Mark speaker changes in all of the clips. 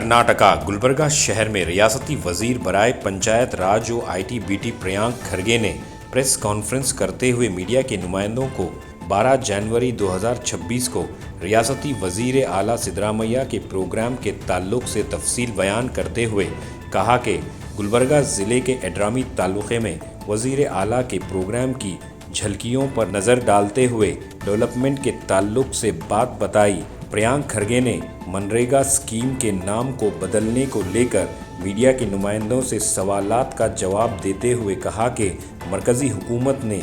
Speaker 1: कर्नाटक गुलबर्गा शहर में रियासती वजीर बराए पंचायत राज और IT-BT प्रियांक खरगे ने प्रेस कॉन्फ्रेंस करते हुए मीडिया के नुमाइंदों को 12 जनवरी 2026 को रियासती वजीर आला सिद्धरामैया के प्रोग्राम के ताल्लुक से तफसील बयान करते हुए कहा कि गुलबर्गा ज़िले के एड्रामी तालुक़े में वजीर आला के प्रोग्राम की झलकियों पर नज़र डालते हुए डेवलपमेंट के ताल्लुक से बात बताई। प्रियांक खरगे ने मनरेगा स्कीम के नाम को बदलने को लेकर मीडिया के नुमाइंदों से सवालात का जवाब देते हुए कहा कि मरकज़ी हुकूमत ने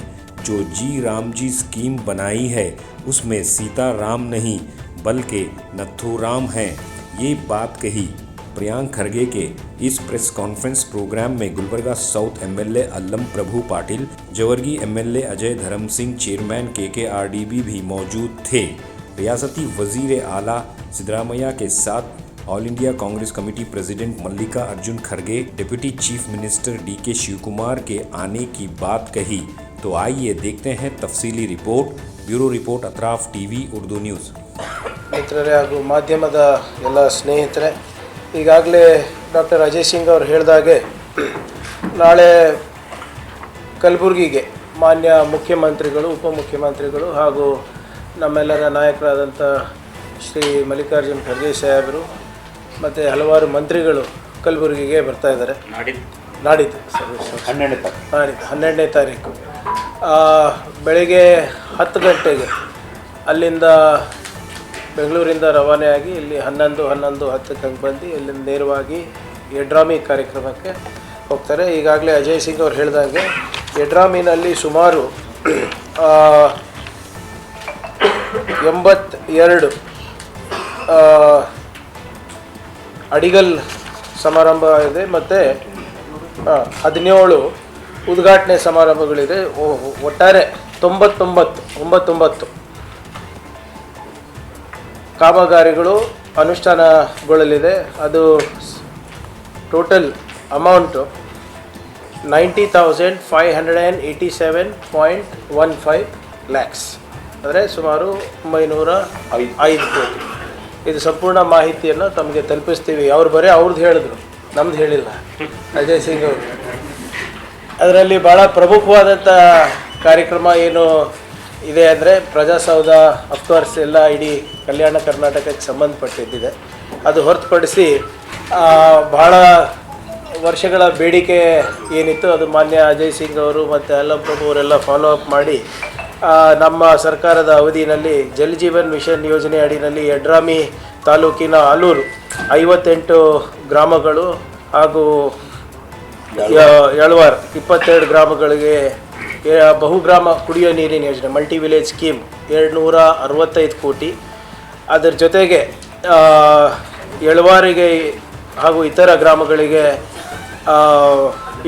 Speaker 1: जो जी राम जी स्कीम बनाई है उसमें सीता राम नहीं बल्कि नथुराम हैं, ये बात कही। प्रियांक खरगे के इस प्रेस कॉन्फ्रेंस प्रोग्राम में गुलबर्गा साउथ MLA अल्लम प्रभु पाटिल, जवर्गी MLA अजय धर्म सिंह, चेयरमैन KKRDB भी मौजूद थे। रियासती वजीर आला सिद्धरामैया के साथ All India Congress Committee president Mallikarjun Kharge, deputy chief minister DK Shivakumar के आने की बात कही। तो आइए देखते हैं तफसीली report. Bureau report Atraf TV Urdu news.
Speaker 2: ಮಿತ್ರರೇ ಹಾಗೂ ಮಾಧ್ಯಮದ ಎಲ್ಲ ಸ್ನೇಹಿತರೆ, ಈಗಾಗಲೇ ಡಾಕ್ಟರ್ ಅಜಯ್ ಸಿಂಗ್ ಅವರು ಹೇಳಿದಾಗೆ ನಾಳೆ ಕಲಬುರಗಿಗೆ ಮಾನ್ಯ ಮುಖ್ಯಮಂತ್ರಿಗಳು, ಉಪಮುಖ್ಯಮಂತ್ರಿಗಳು ಹಾಗೂ ನಮ್ಮೆಲ್ಲರ ನಾಯಕರಾದಂಥ ಶ್ರೀ ಮಲ್ಲಿಕಾರ್ಜುನ್ ಖರ್ಗೆ ಸಾಹೇಬರು ಮತ್ತು ಹಲವಾರು ಮಂತ್ರಿಗಳು ಕಲಬುರಗಿಗೆ ಬರ್ತಾ ಇದ್ದಾರೆ. ನಾಡಿದ್ದು 12ನೇ ತಾರೀಕು ಬೆಳಗ್ಗೆ 10 ಗಂಟೆಗೆ ಅಲ್ಲಿಂದ ಬೆಂಗಳೂರಿಂದ ರವಾನೆಯಾಗಿ ಇಲ್ಲಿ 11:10ಕ್ಕೆ ಬಂದು ಇಲ್ಲಿಂದ ನೇರವಾಗಿ ಎಡ್ರಾಮಿ ಕಾರ್ಯಕ್ರಮಕ್ಕೆ ಹೋಗ್ತಾರೆ. ಈಗಾಗಲೇ ಅಜಯ್ ಸಿಂಗ್ ಅವರು ಹೇಳಿದಂಗೆ ಎಡ್ರಾಮಿನಲ್ಲಿ ಸುಮಾರು 82 ಅಡಿಗಲ್ ಸಮಾರಂಭ ಇದೆ ಮತ್ತು 17 ಉದ್ಘಾಟನೆ ಸಮಾರಂಭಗಳಿದೆ. ಒಟ್ಟಾರೆ 99 ಕಾಮಗಾರಿಗಳು ಅನುಷ್ಠಾನಗೊಳ್ಳಲಿದೆ. ಅದು ಟೋಟಲ್ ಅಮೌಂಟು 90,587.15 ಲ್ಯಾಕ್ಸ್, ಅಂದರೆ ಸುಮಾರು 905 ಕೋಟಿ. ಇದು ಸಂಪೂರ್ಣ ಮಾಹಿತಿಯನ್ನು ತಮಗೆ ತಲುಪಿಸ್ತೀವಿ. ಅವ್ರು ಬರೀ ಅವ್ರದ್ದು ಹೇಳಿದ್ರು, ನಮ್ದು ಹೇಳಿಲ್ಲ ಅಜಯ್ ಸಿಂಗ್ ಅವರು. ಅದರಲ್ಲಿ ಭಾಳ ಪ್ರಮುಖವಾದಂಥ ಕಾರ್ಯಕ್ರಮ ಏನು ಇದೆ ಅಂದರೆ ಪ್ರಜಾಸೌಧ, ಅಫ್ಕೋರ್ಸ್ ಎಲ್ಲ ಇಡೀ ಕಲ್ಯಾಣ ಕರ್ನಾಟಕಕ್ಕೆ ಸಂಬಂಧಪಟ್ಟಿದ್ದಿದೆ. ಅದು ಹೊರತುಪಡಿಸಿ ಭಾಳ ವರ್ಷಗಳ ಬೇಡಿಕೆ ಏನಿತ್ತು ಅದು ಮಾನ್ಯ ಅಜಯ್ ಸಿಂಗ್ ಅವರು ಮತ್ತು ಅಲ್ಲಂ ಪ್ರಭು ಅವರೆಲ್ಲ ಫಾಲೋ ಅಪ್ ಮಾಡಿ ನಮ್ಮ ಸರ್ಕಾರದ ಅವಧಿಯಲ್ಲಿ ಜಲ್ ಜೀವನ್ ಮಿಷನ್ ಯೋಜನೆ ಅಡಿಯಲ್ಲಿ ಎಡ್ರಾಮಿ ತಾಲೂಕಿನ ಆಲೂರು 58 ಗ್ರಾಮಗಳು ಹಾಗೂ ಯಳವಾರ್ 22 ಗ್ರಾಮಗಳಿಗೆ ಬಹುಗ್ರಾಮ ಕುಡಿಯೋ ನೀರಿನ ಯೋಜನೆ ಮಲ್ಟಿ ವಿಲೇಜ್ ಸ್ಕೀಮ್ 265 ಕೋಟಿ. ಅದರ ಜೊತೆಗೆ ಯಳವಾರಿಗೆ ಹಾಗೂ ಇತರ ಗ್ರಾಮಗಳಿಗೆ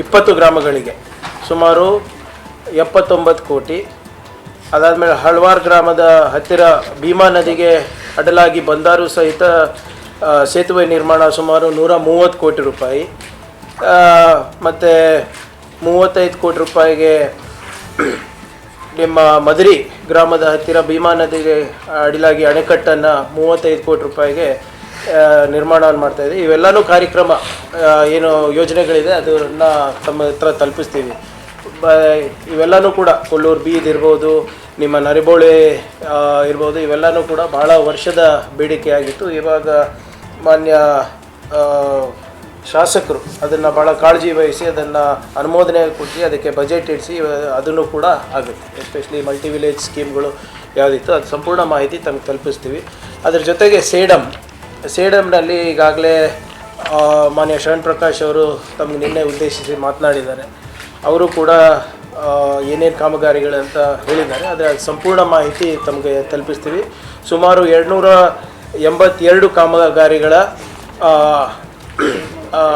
Speaker 2: 20 ಗ್ರಾಮಗಳಿಗೆ ಸುಮಾರು 79 ಕೋಟಿ. ಅದಾದಮೇಲೆ ಹಳ್ವಾರ್ ಗ್ರಾಮದ ಹತ್ತಿರ ಭೀಮಾ ನದಿಗೆ ಅಡ್ಡಲಾಗಿ ಬಂದರು ಸಹಿತ ಸೇತುವೆ ನಿರ್ಮಾಣ ಸುಮಾರು 130 ಕೋಟಿ ರೂಪಾಯಿ. ಮತ್ತು 35 ಕೋಟಿ ರೂಪಾಯಿಗೆ ನಿಮ್ಮ ಮದರಿ ಗ್ರಾಮದ ಹತ್ತಿರ ಭೀಮಾ ನದಿಗೆ ಅಡಿಲಾಗಿ ಅಣೆಕಟ್ಟನ್ನು 35 ಕೋಟಿ ರೂಪಾಯಿಗೆ ನಿರ್ಮಾಣವನ್ನು ಮಾಡ್ತಾಯಿದೆ. ಇವೆಲ್ಲನೂ ಕಾರ್ಯಕ್ರಮ ಏನು ಯೋಜನೆಗಳಿದೆ ಅದನ್ನು ತಮ್ಮ ಹತ್ರ ತಲುಪಿಸ್ತೀವಿ. ಇವೆಲ್ಲನೂ ಕೂಡ ಕೊಲ್ಲೂರು ಬೀದ್ ಇರ್ಬೋದು, ನಿಮ್ಮ ನರಿಬೋಳೆ ಇರ್ಬೋದು, ಇವೆಲ್ಲನೂ ಕೂಡ ಭಾಳ ವರ್ಷದ ಬೇಡಿಕೆಯಾಗಿತ್ತು. ಇವಾಗ ಮಾನ್ಯ ಶಾಸಕರು ಅದನ್ನು ಭಾಳ ಕಾಳಜಿ ವಹಿಸಿ ಅದನ್ನು ಅನುಮೋದನೆ ಕೊಟ್ಟು ಅದಕ್ಕೆ ಬಜೆಟ್ ಇಡಿಸಿ ಅದನ್ನು ಕೂಡ ಆಗುತ್ತೆ. ಎಸ್ಪೆಷಲಿ ಮಲ್ಟಿ ವಿಲೇಜ್ ಸ್ಕೀಮ್ಗಳು ಯಾವುದಿತ್ತು ಅದು ಸಂಪೂರ್ಣ ಮಾಹಿತಿ ತಮಗೆ ತಲುಪಿಸ್ತೀವಿ. ಅದ್ರ ಜೊತೆಗೆ ಸೇಡಮ್ನಲ್ಲಿ ಈಗಾಗಲೇ ಮಾನ್ಯ ಶರಣ್ ಪ್ರಕಾಶ್ ಅವರು ತಮಗೆ ನಿನ್ನೆ ಉದ್ದೇಶಿಸಿ ಮಾತನಾಡಿದ್ದಾರೆ. ಅವರು ಕೂಡ ಏನೇನು ಕಾಮಗಾರಿಗಳಂತ ಹೇಳಿದ್ದಾರೆ, ಅದರ ಸಂಪೂರ್ಣ ಮಾಹಿತಿ ತಮಗೆ ತಲುಪಿಸ್ತೀವಿ. ಸುಮಾರು 282 ಕಾಮಗಾರಿಗಳ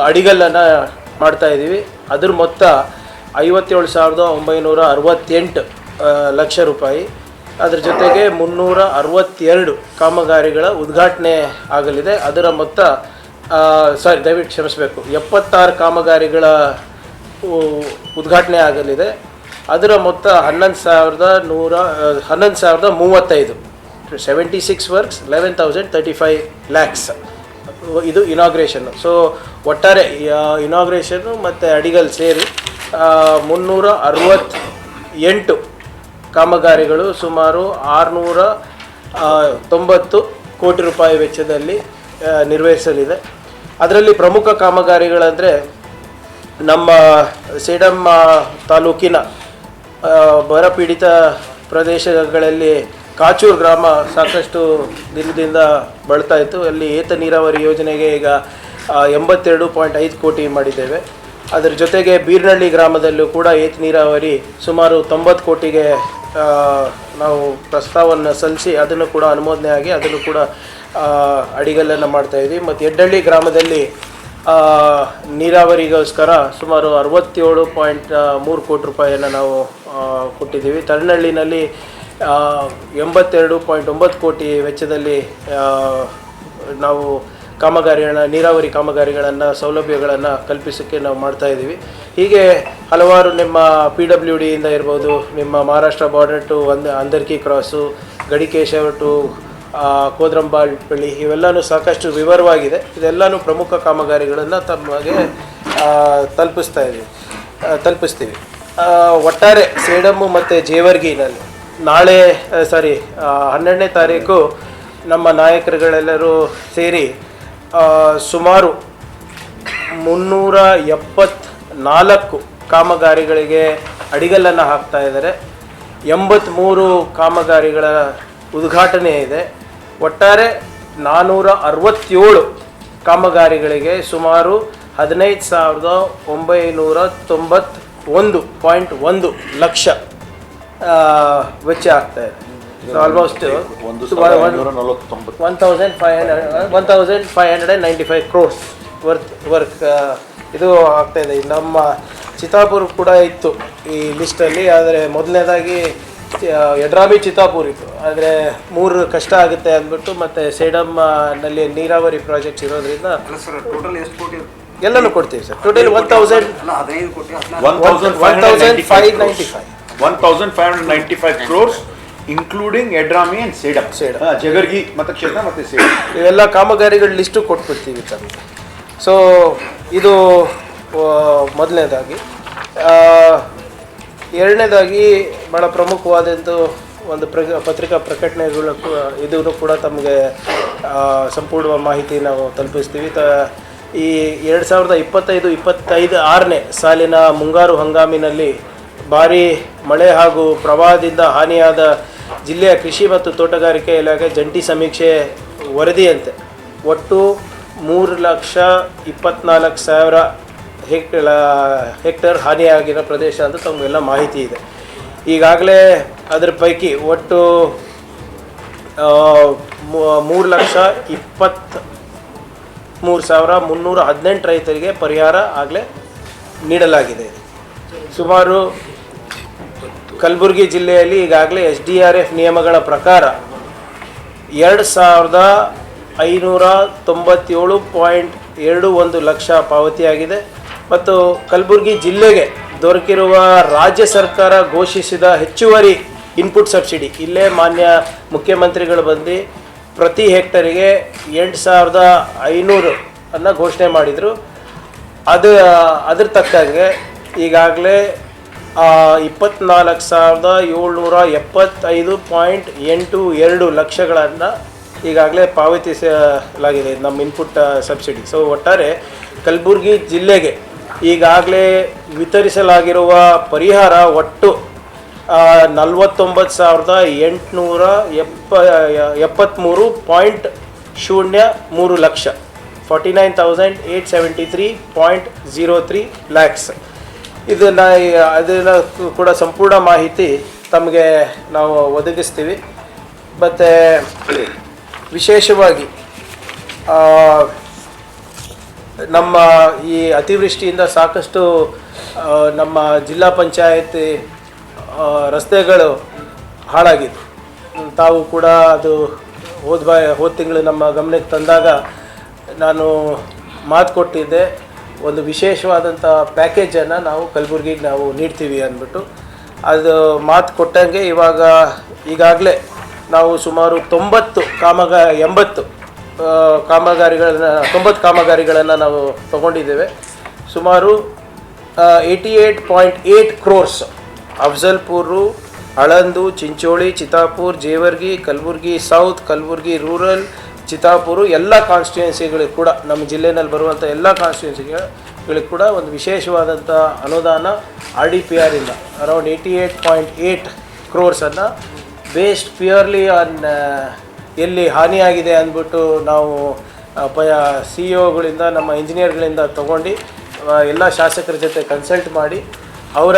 Speaker 2: ಅಡಿಗಲ್ಲನ್ನು ಮಾಡ್ತಾಯಿದ್ದೀವಿ. ಅದ್ರ ಮೊತ್ತ 57,968 ಲಕ್ಷ ರೂಪಾಯಿ. ಅದರ ಜೊತೆಗೆ 362 ಕಾಮಗಾರಿಗಳ ಉದ್ಘಾಟನೆ ಆಗಲಿದೆ. ಅದರ ಮೊತ್ತ ದಯವಿಟ್ಟು ಕ್ಷಮಿಸಬೇಕು, 76 ಕಾಮಗಾರಿಗಳ ಉದ್ಘಾಟನೆ ಆಗಲಿದೆ. ಅದರ ಮೊತ್ತ 11,035 76 ವರ್ಕ್ಸ್ 11,035 ಲ್ಯಾಕ್ಸ್. ಇದು ಇನಾಗ್ರೇಷನ್ನು. ಸೊ ಒಟ್ಟಾರೆ ಇನಾಗ್ರೇಷನ್ನು ಮತ್ತು ಅಡಿಗಲ್ ಸೇರಿ 368 ಕಾಮಗಾರಿಗಳು ಸುಮಾರು 690 ಕೋಟಿ ರೂಪಾಯಿ ವೆಚ್ಚದಲ್ಲಿ ನಿರ್ವಹಿಸಲಿದೆ. ಅದರಲ್ಲಿ ಪ್ರಮುಖ ಕಾಮಗಾರಿಗಳಂದರೆ ನಮ್ಮ ಸೇಡಂ ತಾಲೂಕಿನ ಬರಪೀಡಿತ ಪ್ರದೇಶಗಳಲ್ಲಿ ಕಾಚೂರು ಗ್ರಾಮ ಸಾಕಷ್ಟು ದಿನದಿಂದ ಬಳಲ್ತಾ ಇತ್ತು. ಅಲ್ಲಿ ಏತ ನೀರಾವರಿ ಯೋಜನೆಗೆ ಈಗ 82.5 ಕೋಟಿ ಮಾಡಿದ್ದೇವೆ. ಅದರ ಜೊತೆಗೆ ಬೀರ್ನಳ್ಳಿ ಗ್ರಾಮದಲ್ಲೂ ಕೂಡ ಏತ ನೀರಾವರಿ ಸುಮಾರು 90 ಕೋಟಿಗೆ ನಾವು ಪ್ರಸ್ತಾವವನ್ನು ಸಲ್ಲಿಸಿ ಅದನ್ನು ಕೂಡ ಅನುಮೋದನೆ ಆಗಿ ಅದನ್ನು ಕೂಡ ಅಡಿಗಲ್ಲನ್ನು ಮಾಡ್ತಾಯಿದ್ವಿ. ಮತ್ತು ಎಡ್ಡಳ್ಳಿ ಗ್ರಾಮದಲ್ಲಿ ನೀರಾವರಿಗೋಸ್ಕರ ಸುಮಾರು 67.3 ಕೋಟಿ ರೂಪಾಯಿಯನ್ನು ನಾವು ಕೊಟ್ಟಿದ್ದೀವಿ. ತರನಹಳ್ಳಿನಲ್ಲಿ 82.9 ಕೋಟಿ ವೆಚ್ಚದಲ್ಲಿ ನಾವು ನೀರಾವರಿ ಕಾಮಗಾರಿಗಳನ್ನು ಸೌಲಭ್ಯಗಳನ್ನು ಕಲ್ಪಿಸೋಕ್ಕೆ ನಾವು ಮಾಡ್ತಾಯಿದ್ದೀವಿ. ಹೀಗೆ ಹಲವಾರು ನಿಮ್ಮ PWDಯಿಂದ ಇರ್ಬೋದು, ನಿಮ್ಮ Maharashtra border to Andarki cross, Gadikeshava to Kodrambalpalli, ಇವೆಲ್ಲವೂ ಸಾಕಷ್ಟು ವಿವರವಾಗಿದೆ. ಇದೆಲ್ಲನೂ ಪ್ರಮುಖ ಕಾಮಗಾರಿಗಳನ್ನು ತಮಗೆ ತಲುಪಿಸ್ತೀವಿ. ಒಟ್ಟಾರೆ ಸೇಡಮ್ಮು ಮತ್ತು ಜೇವರ್ಗಿನಲ್ಲಿ 12ನೇ ತಾರೀಕು ನಮ್ಮ ನಾಯಕರುಗಳೆಲ್ಲರೂ ಸೇರಿ ಸುಮಾರು 374 ಕಾಮಗಾರಿಗಳಿಗೆ ಅಡಿಗಲ್ಲನ್ನು ಹಾಕ್ತಾ ಇದ್ದಾರೆ. 83 ಕಾಮಗಾರಿಗಳ ಉದ್ಘಾಟನೆ ಇದೆ. ಒಟ್ಟಾರೆ 467 ಕಾಮಗಾರಿಗಳಿಗೆ ಸುಮಾರು 15,991.1 ಲಕ್ಷ ವೆಚ್ಚ ಆಗ್ತಾ ಇದೆ. ಆಲ್ಮೋಸ್ಟ್ 1,595 ಕ್ರೋರ್ಸ್ ವರ್ಕ್ ಇದು ಆಗ್ತಾಯಿದೆ. ನಮ್ಮ ಚಿತ್ತಾಪುರ ಕೂಡ ಇತ್ತು ಈ ಲಿಸ್ಟಲ್ಲಿ, ಆದರೆ ಮೊದಲನೇದಾಗಿ ಯಡ್ರಾಮಿ ಚಿತ್ತಾಪುರ ಇತ್ತು. ಆದರೆ 3 ಕಷ್ಟ ಆಗುತ್ತೆ ಅಂದ್ಬಿಟ್ಟು ಮತ್ತು ಸೇಡಂನಲ್ಲಿ ನೀರಾವರಿ ಪ್ರಾಜೆಕ್ಟ್ಸ್ ಇರೋದ್ರಿಂದ ಎಲ್ಲನೂ ಕೊಡ್ತೀವಿ sir. Total
Speaker 3: 1,595 crores including Yadrami and Sedam, Jagargi ಮತಕ್ಷೇತ್ರ ಮತ್ತು ಸೇಡಂ
Speaker 2: ಇವೆಲ್ಲ ಕಾಮಗಾರಿಗಳ ಲಿಸ್ಟು ಕೊಟ್ಬಿಡ್ತೀವಿ ತಮಗೆ. ಸೊ ಇದು ಮೊದಲನೇದಾಗಿ. ಎರಡನೇದಾಗಿ ಭಾಳ ಪ್ರಮುಖವಾದಂಥ ಒಂದು ಪತ್ರಿಕಾ ಪ್ರಕಟಣೆಗಳು ಇದನ್ನು ಕೂಡ ತಮಗೆ ಸಂಪೂರ್ಣ ಮಾಹಿತಿ ನಾವು ತಲುಪಿಸ್ತೀವಿ. ಈ 2025-26ನೇ ಸಾಲಿನ ಮುಂಗಾರು ಹಂಗಾಮಿನಲ್ಲಿ ಭಾರೀ ಮಳೆ ಹಾಗೂ ಪ್ರವಾಹದಿಂದ ಹಾನಿಯಾದ ಜಿಲ್ಲೆಯ ಕೃಷಿ ಮತ್ತು ತೋಟಗಾರಿಕೆ ಇಲಾಖೆ ಜಂಟಿ ಸಮೀಕ್ಷೆ ವರದಿಯಂತೆ ಒಟ್ಟು 3,24,000 ಹೆಕ್ಟೇರ್ ಹಾನಿಯಾಗಿರೋ ಪ್ರದೇಶ ಅಂತ ತಮಗೆಲ್ಲ ಮಾಹಿತಿ ಇದೆ. ಈಗಾಗಲೇ ಅದರ ಪೈಕಿ ಒಟ್ಟು 3,23,318 ರೈತರಿಗೆ ಪರಿಹಾರ ಆಗಲೇ ನೀಡಲಾಗಿದೆ. ಸುಮಾರು ಕಲಬುರಗಿ ಜಿಲ್ಲೆಯಲ್ಲಿ ಈಗಾಗಲೇ SDRF ನಿಯಮಗಳ ಪ್ರಕಾರ 2,597.21 ಲಕ್ಷ ಪಾವತಿಯಾಗಿದೆ. ಮತ್ತು ಕಲಬುರಗಿ ಜಿಲ್ಲೆಗೆ ದೊರಕಿರುವ ರಾಜ್ಯ ಸರ್ಕಾರ ಘೋಷಿಸಿದ ಹೆಚ್ಚುವರಿ ಇನ್ಪುಟ್ ಸಬ್ಸಿಡಿ, ಇಲ್ಲೇ ಮಾನ್ಯ ಮುಖ್ಯಮಂತ್ರಿಗಳು ಬಂದು ಪ್ರತಿ ಹೆಕ್ಟರಿಗೆ 8,500 ಅನ್ನು ಘೋಷಣೆ ಮಾಡಿದರು. ಅದ್ರ ತಕ್ಕಂಗೆ ಈಗಾಗಲೇ 24,775.82 ಲಕ್ಷಗಳನ್ನು ಈಗಾಗಲೇ ಪಾವತಿಸಲಾಗಿದೆ ನಮ್ಮ ಇನ್ಪುಟ್ ಸಬ್ಸಿಡಿ. ಸೊ ಒಟ್ಟಾರೆ ಕಲಬುರಗಿ ಜಿಲ್ಲೆಗೆ ಈಗಾಗಲೇ ವಿತರಿಸಲಾಗಿರುವ ಪರಿಹಾರ ಒಟ್ಟು 49,873.03 ಲಕ್ಷ, 49,873.03 ಲ್ಯಾಕ್ಸ್. ಅದನ್ನು ಕೂಡ ಸಂಪೂರ್ಣ ಮಾಹಿತಿ ತಮಗೆ ನಾವು ಒದಗಿಸ್ತೀವಿ. ಮತ್ತು ವಿಶೇಷವಾಗಿ ನಮ್ಮ ಈ ಅತಿವೃಷ್ಟಿಯಿಂದ ಸಾಕಷ್ಟು ನಮ್ಮ ಜಿಲ್ಲಾ ಪಂಚಾಯತಿ ರಸ್ತೆಗಳು ಹಾಳಾಗಿತ್ತು. ತಾವು ಕೂಡ ಅದು ಹೋದ ತಿಂಗಳು ನಮ್ಮ ಗಮನಕ್ಕೆ ತಂದಾಗ ನಾನು ಮಾತು ಕೊಟ್ಟಿದ್ದೆ, ಒಂದು ವಿಶೇಷವಾದಂಥ ಪ್ಯಾಕೇಜನ್ನು ನಾವು ಕಲಬುರಗಿಗೆ ನಾವು ನೀಡ್ತೀವಿ ಅಂದ್ಬಿಟ್ಟು. ಅದು ಮಾತು ಕೊಟ್ಟಂಗೆ ಈಗಾಗಲೇ ನಾವು ಸುಮಾರು 80 ಕಾಮಗಾರಿಗಳನ್ನು 90 ಕಾಮಗಾರಿಗಳನ್ನು ನಾವು ತಗೊಂಡಿದ್ದೇವೆ. ಸುಮಾರು 88.8 ಕ್ರೋರ್ಸ್ ಅಫ್ಜಲ್ಪುರು, ಆಳಂದು, ಚಿಂಚೋಳಿ, ಚಿತ್ತಾಪುರ್, ಜೇವರ್ಗಿ, ಕಲಬುರ್ಗಿ ಸೌತ್, ಕಲಬುರ್ಗಿ ರೂರಲ್, ಚಿತ್ತಾಪುರ ಎಲ್ಲ ಕಾನ್ಸ್ಟಿಟ್ಯೂನ್ಸಿಗಳಿಗೆ ಕೂಡ ನಮ್ಮ ಜಿಲ್ಲೆಯಲ್ಲಿ ಬರುವಂಥ ಎಲ್ಲ ಕಾನ್ಸ್ಟಿಟ್ಯೂನ್ಸಿಗಳಿಗೆ ಕೂಡ ಒಂದು ವಿಶೇಷವಾದಂಥ ಅನುದಾನ RDPR ಇಂದ ಅರೌಂಡ್ 88.8 ಕ್ರೋರ್ಸನ್ನು ಬೇಸ್ಡ್ ಪ್ಯೂರ್ಲಿ ಆನ್ ಎಲ್ಲಿ ಹಾನಿಯಾಗಿದೆ ಅಂದ್ಬಿಟ್ಟು ನಾವು CEO ಗಳಿಂದ ನಮ್ಮ ಇಂಜಿನಿಯರ್ಗಳಿಂದ ತೊಗೊಂಡು ಎಲ್ಲ ಶಾಸಕರ ಜೊತೆ ಕನ್ಸಲ್ಟ್ ಮಾಡಿ ಅವರ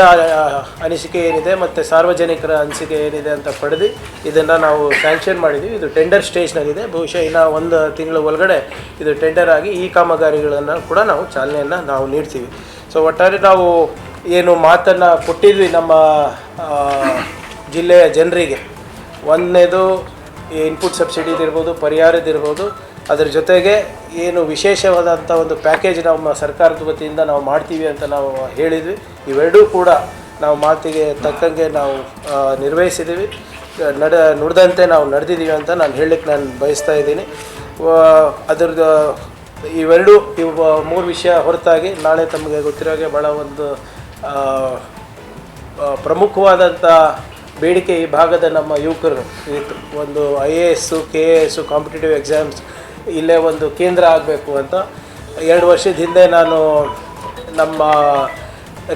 Speaker 2: ಅನಿಸಿಕೆ ಏನಿದೆ ಮತ್ತು ಸಾರ್ವಜನಿಕರ ಅನಿಸಿಕೆ ಏನಿದೆ ಅಂತ ಪಡೆದು ಇದನ್ನು ನಾವು ಸ್ಯಾಂಕ್ಷನ್ ಮಾಡಿದ್ದೀವಿ. ಇದು ಟೆಂಡರ್ ಸ್ಟೇಜ್ನಲ್ಲಿದೆ. ಬಹುಶಃ ಇನ್ನು 1 ತಿಂಗಳ ಒಳಗಡೆ ಇದು ಟೆಂಡರ್ ಆಗಿ ಈ ಕಾಮಗಾರಿಗಳನ್ನು ಕೂಡ ನಾವು ಚಾಲನೆಯನ್ನು ನಾವು ನೀಡ್ತೀವಿ. ಸೊ ಒಟ್ಟಾರೆ ನಾವು ಏನು ಮಾತನ್ನು ಕೊಟ್ಟಿದ್ವಿ ನಮ್ಮ ಜಿಲ್ಲೆಯ ಜನರಿಗೆ, ಒಂದನೇದು ಇನ್ಪುಟ್ ಸಬ್ಸಿಡಿದಿರ್ಬೋದು, ಪರಿಹಾರದಿರ್ಬೋದು, ಅದರ ಜೊತೆಗೆ ಏನು ವಿಶೇಷವಾದಂಥ ಒಂದು ಪ್ಯಾಕೇಜ್ ನಮ್ಮ ಸರ್ಕಾರದ ವತಿಯಿಂದ ನಾವು ಮಾಡ್ತೀವಿ ಅಂತ ನಾವು ಹೇಳಿದ್ವಿ. ಇವೆರಡೂ ಕೂಡ ನಾವು ಮಾತಿಗೆ ತಕ್ಕಂಗೆ ನಾವು ನಿರ್ವಹಿಸಿದ್ದೀವಿ, ನುಡಿದಂತೆ ನಾವು ನಡೆದಿದ್ದೀವಿ ಅಂತ ನಾನು ಹೇಳಲಿಕ್ಕೆ ಬಯಸ್ತಾ ಇದ್ದೀನಿ. ಅದರದ್ದು ಇವು 3 ವಿಷಯ ಹೊರತಾಗಿ ನಾಳೆ ತಮಗೆ ಗೊತ್ತಿರೋಗೆ ಭಾಳ ಒಂದು ಪ್ರಮುಖವಾದಂಥ ಬೇಡಿಕೆ ಈ ಭಾಗದ ನಮ್ಮ ಯುವಕರು ಇತ್ತು. ಒಂದು IAS, KAS ಕಾಂಪಿಟೇಟಿವ್ ಎಕ್ಸಾಮ್ಸ್ ಇಲ್ಲೇ ಒಂದು ಕೇಂದ್ರ ಆಗಬೇಕು ಅಂತ 2 ವರ್ಷದ ಹಿಂದೆ ನಾನು ನಮ್ಮ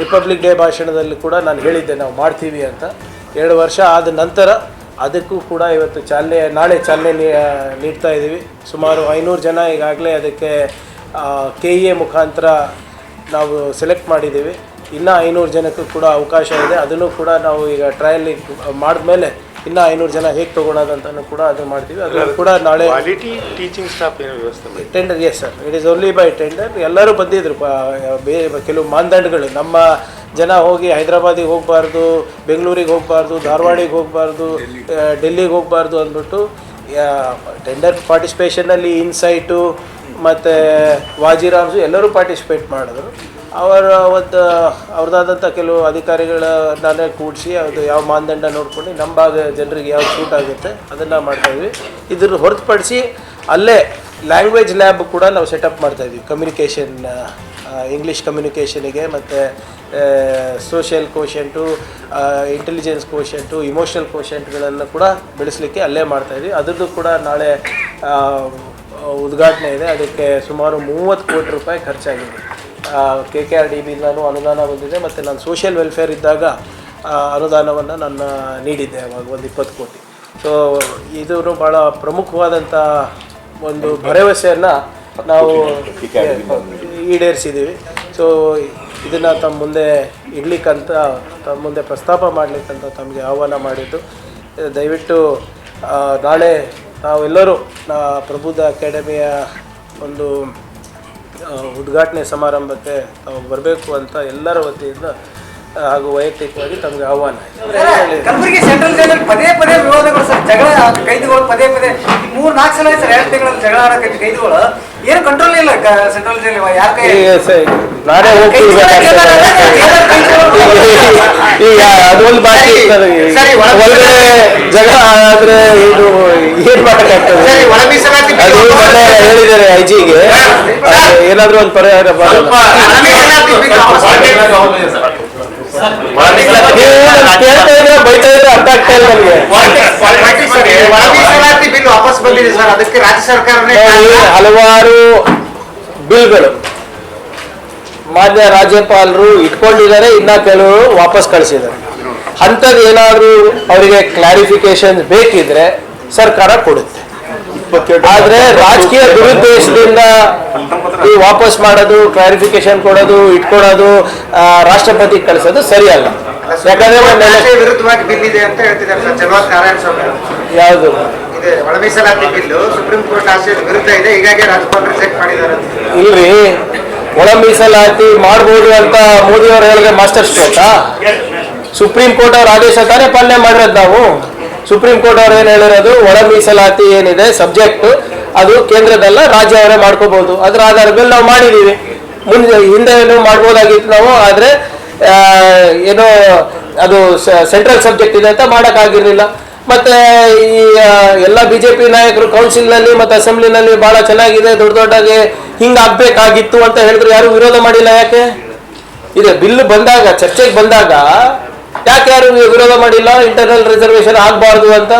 Speaker 2: ರಿಪಬ್ಲಿಕ್ ಡೇ ಭಾಷಣದಲ್ಲಿ ಕೂಡ ನಾನು ಹೇಳಿದ್ದೆ ನಾವು ಮಾಡ್ತೀವಿ ಅಂತ. 2 ವರ್ಷ ಆದ ನಂತರ ಅದಕ್ಕೂ ಕೂಡ ಇವತ್ತು ನಾಳೆ ಚಾಲನೆ ನೀಡ್ತಾ ಇದ್ದೀವಿ. ಸುಮಾರು 500 ಜನ ಈಗಾಗಲೇ ಅದಕ್ಕೆ KEA ಮುಖಾಂತರ ನಾವು ಸೆಲೆಕ್ಟ್ ಮಾಡಿದ್ದೀವಿ. ಇನ್ನೂ 500 ಜನಕ್ಕೂ ಕೂಡ ಅವಕಾಶ ಇದೆ. ಅದನ್ನು ಕೂಡ ನಾವು ಈಗ ಟ್ರಯಲ್ ಮಾಡಿದ್ಮೇಲೆ ಇನ್ನೂ 500 ಜನ ಹೇಗೆ ತೊಗೊಳೋದಂತಲೂ ಕೂಡ ಅದು ಮಾಡ್ತೀವಿ. ಅದು ಕೂಡ ನಾಳೆ
Speaker 4: ಟೀಚಿಂಗ್ ಸ್ಟಾಫ್ ಏನೋ ವ್ಯವಸ್ಥೆ
Speaker 2: tender. Yes sir, it is only by tender. ಎಲ್ಲರೂ ಬಂದಿದ್ದರು. ಕೆಲವು ಮಾನದಂಡಗಳು, ನಮ್ಮ ಜನ ಹೋಗಿ ಹೈದರಾಬಾದಿಗೆ ಹೋಗಬಾರ್ದು, ಬೆಂಗಳೂರಿಗೆ ಹೋಗಬಾರ್ದು, ಧಾರವಾಡಿಗೆ ಹೋಗಬಾರ್ದು, ಡೆಲ್ಲಿಗೆ ಹೋಗಬಾರ್ದು ಅಂದ್ಬಿಟ್ಟು ಟೆಂಡರ್ ಪಾರ್ಟಿಸಿಪೇಷನಲ್ಲಿ ಇನ್ಸೈಟು ಮತ್ತು ವಾಜಿರಾಮ್ಸು ಎಲ್ಲರೂ ಪಾರ್ಟಿಸಿಪೇಟ್ ಮಾಡಿದ್ರು. ಅವ್ರದ್ದಾದಂಥ ಕೆಲವು ಅಧಿಕಾರಿಗಳನ್ನೇ ಕೂಡಿಸಿ ಅದು ಯಾವ ಮಾನದಂಡ ನೋಡ್ಕೊಂಡು ನಮ್ಮ ಭಾಗ ಜನರಿಗೆ ಯಾವ್ದು ಸೂಟ್ ಆಗುತ್ತೆ ಅದನ್ನು ಮಾಡ್ತಾಯಿದ್ವಿ. ಇದ್ರ ಹೊರತುಪಡಿಸಿ ಅಲ್ಲೇ ಲ್ಯಾಂಗ್ವೇಜ್ ಲ್ಯಾಬ್ ಕೂಡ ನಾವು ಸೆಟಪ್ ಮಾಡ್ತಾಯಿದ್ವಿ. ಕಮ್ಯುನಿಕೇಷನ್, ಇಂಗ್ಲೀಷ್ ಕಮ್ಯುನಿಕೇಷನಿಗೆ ಮತ್ತು ಸೋಷಿಯಲ್ ಕೋಶೆಂಟು, ಇಂಟೆಲಿಜೆನ್ಸ್ ಕೋಶೆಂಟು, ಇಮೋಷನಲ್ ಕೋಶೆಂಟ್ಗಳನ್ನು ಕೂಡ ಬೆಳೆಸಲಿಕ್ಕೆ ಅಲ್ಲೇ ಮಾಡ್ತಾಯಿದ್ವಿ. ಅದರದ್ದು ಕೂಡ ನಾಳೆ ಉದ್ಘಾಟನೆ ಇದೆ. ಅದಕ್ಕೆ ಸುಮಾರು 30 ಕೋಟಿ ರೂಪಾಯಿ ಖರ್ಚಾಗಿದೆ. KKRDBಯಿಂದಲೂ ಅನುದಾನ ಬಂದಿದೆ ಮತ್ತು ನಾನು ಸೋಷಿಯಲ್ ವೆಲ್ಫೇರ್ ಇದ್ದಾಗ ಅನುದಾನವನ್ನು ನಾನು ನೀಡಿದ್ದೆ ಅವಾಗ ಒಂದು 20 ಕೋಟಿ. ಸೊ ಇದು ಭಾಳ ಪ್ರಮುಖವಾದಂಥ ಒಂದು ಭರವಸೆಯನ್ನು ನಾವು ಈಡೇರಿಸಿದ್ದೀವಿ. ಸೊ ಇದನ್ನು ತಮ್ಮ ಮುಂದೆ ಇಡ್ಲಿಕ್ಕಂತ, ತಮ್ಮ ಮುಂದೆ ಪ್ರಸ್ತಾಪ ಮಾಡಲಿಕ್ಕಂತ ತಮಗೆ ಆಹ್ವಾನ ಮಾಡಿದ್ದು. ದಯವಿಟ್ಟು ನಾಳೆ ನಾವೆಲ್ಲರೂ ಪ್ರಬುದ್ಧ ಅಕಾಡೆಮಿಯ ಒಂದು ಉದ್ಘಾಟನೆ ಸಮಾರಂಭಕ್ಕೆ ತಾವು ಬರಬೇಕು ಅಂತ ಎಲ್ಲರ ವತಿಯಿಂದ ಹಾಗೂ ವೈಯಕ್ತಿಕವಾಗಿ ತಮಗೆ ಆಹ್ವಾನ.
Speaker 5: ಕಲಬುರಗಿ ಸೆಂಟ್ರಲ್ ಜೈಲಲ್ಲಿ ಪದೇ ವಿವಾದಗಳು ಸರ್, ಜಗಳ, ಕೈದಿಗಳು ಪದೇ 3-4 ಸಲ ಸರ್ 2 ತಿಂಗಳಲ್ಲಿ ಜಗಳ ಆಡೋಕೈತಿ ಕೈದಿಗಳು. ಏನು ಕಂಟ್ರೋಲ್ ಇಲ್ಲ ಸೆಂಟ್ರಲ್ ಜೈಲ್. ಯಾರ ಕೈ
Speaker 2: ನಾನೇ ಹೋಗ್ತೀವಿ. ಈಗ ಅದೊಂದು ಬಾಕಿ ಒಳಗಡೆ ಜಗಳ ಆದರೆ ಇದು ಏನು ಮಾಡೋಕ್ಕಾಗ್ತದೆ? ಅದು ಮೊನ್ನೆ ಹೇಳಿದ್ದಾರೆ IG-ಗೆ ಏನಾದರೂ ಒಂದು ಪರಿಹಾರ ಬೈತಾ ಇದ್ರೆ ಅರ್ಥ ಆಗ್ತಾ ಇಲ್ಲ ನಮಗೆ.
Speaker 5: ಬಿಲ್ ವಾಪಸ್ ಬಂದಿದೆ ಸರ್, ಅದಕ್ಕೆ ರಾಜ್ಯ ಸರ್ಕಾರನೇ
Speaker 2: ಹಲವಾರು ಬಿಲ್ಗಳು ಮಾನ್ಯ ರಾಜ್ಯಪಾಲರು ಇಟ್ಕೊಂಡಿದ್ದಾರೆ, ಇನ್ನ ಕೆಲವರು ವಾಪಸ್ ಕಳಿಸಿದ್ದಾರೆ. ಅಂಥದ್ದು ಏನಾದರೂ ಅವರಿಗೆ ಕ್ಲಾರಿಫಿಕೇಶನ್ ಬೇಕಿದ್ರೆ ಸರ್ಕಾರ ಕೊಡುತ್ತೆ. ಆದರೆ ರಾಜಕೀಯ ದುರುದ್ದೇಶದಿಂದ ಈ ವಾಪಸ್ ಮಾಡೋದು, ಕ್ಲಾರಿಫಿಕೇಶನ್ ಕೊಡೋದು, ಇಟ್ಕೊಳ್ಳೋದು, ರಾಷ್ಟ್ರಪತಿ ಕಳಿಸೋದು ಸರಿಯಲ್ಲ. ಯಾಕಂದ್ರೆ
Speaker 5: ವಿರುದ್ಧವಾಗಿ ಬಿಲ್ ಇದೆ ಅಂತ ಹೇಳ್ತಿದ್ದಾರೆ ಸರ್ ಚಲವಾದ್ ನಾರಾಯಣ ಸ್ವಾಮಿ.
Speaker 2: ಯಾವುದು
Speaker 5: ಇದೆ ಒಳ ಮೀಸಲಾತಿ ಬಿಲ್ಲು ಸುಪ್ರೀಂ ಕೋರ್ಟ್ ಆಶಯದ ವಿರುದ್ಧ ಇದೆ, ಹೀಗಾಗಿ ರಾಜ್ಯಪಾಲರು ರಿಜೆಕ್ಟ್ ಮಾಡಿದ್ದಾರೆ.
Speaker 2: ಇಲ್ರಿ, ಒಳ ಮೀಸಲಾತಿ ಮಾಡ್ಬೋದು ಅಂತ ಮೋದಿ ಅವರು ಹೇಳಿದ್ರೆ ಮಾಸ್ಟರ್ ಸ್ಟ್ರೋಕಾ? ಸುಪ್ರೀಂ ಕೋರ್ಟ್ ಅವ್ರ ಆದೇಶ ತಾನೇ ಪಾಲನೆ ಮಾಡಿರೋದು ನಾವು. ಸುಪ್ರೀಂ ಕೋರ್ಟ್ ಅವ್ರು ಏನು ಹೇಳಿರೋದು, ಒಳ ಮೀಸಲಾತಿ ಏನಿದೆ ಸಬ್ಜೆಕ್ಟ್ ಅದು ಕೇಂದ್ರದಲ್ಲ, ರಾಜ್ಯ ಅವರೇ ಮಾಡ್ಕೋಬಹುದು. ಅದರ ಆಧಾರದ ಮೇಲೆ ನಾವು ಮಾಡಿದ್ದೀವಿ. ಹಿಂದೆ ಏನೋ ಮಾಡ್ಬೋದಾಗಿತ್ತು ನಾವು, ಆದರೆ ಏನೋ ಅದು ಸೆಂಟ್ರಲ್ ಸಬ್ಜೆಕ್ಟ್ ಇದೆ ಅಂತ ಮಾಡೋಕ್ಕಾಗಿರಲಿಲ್ಲ. ಮತ್ತೆ ಈ ಎಲ್ಲ ಬಿಜೆಪಿ ನಾಯಕರು ಕೌನ್ಸಿಲ್ನಲ್ಲಿ ಮತ್ತೆ ಅಸೆಂಬ್ಲಿನಲ್ಲಿ ಬಹಳ ಚೆನ್ನಾಗಿದೆ, ದೊಡ್ಡದಾಗಿ ಹಿಂಗಾಗಬೇಕಾಗಿತ್ತು ಅಂತ ಹೇಳಿದ್ರು, ಯಾರು ವಿರೋಧ ಮಾಡಿಲ್ಲ. ಯಾಕೆ ಇದೆ ಬಿಲ್ ಬಂದಾಗ, ಚರ್ಚೆಗೆ ಬಂದಾಗ ಯಾಕೆ ಯಾರು ವಿರೋಧ ಮಾಡಿಲ್ಲ? ಇಂಟರ್ನಲ್ ರಿಸರ್ವೇಶನ್ ಆಗಬಾರ್ದು ಅಂತ.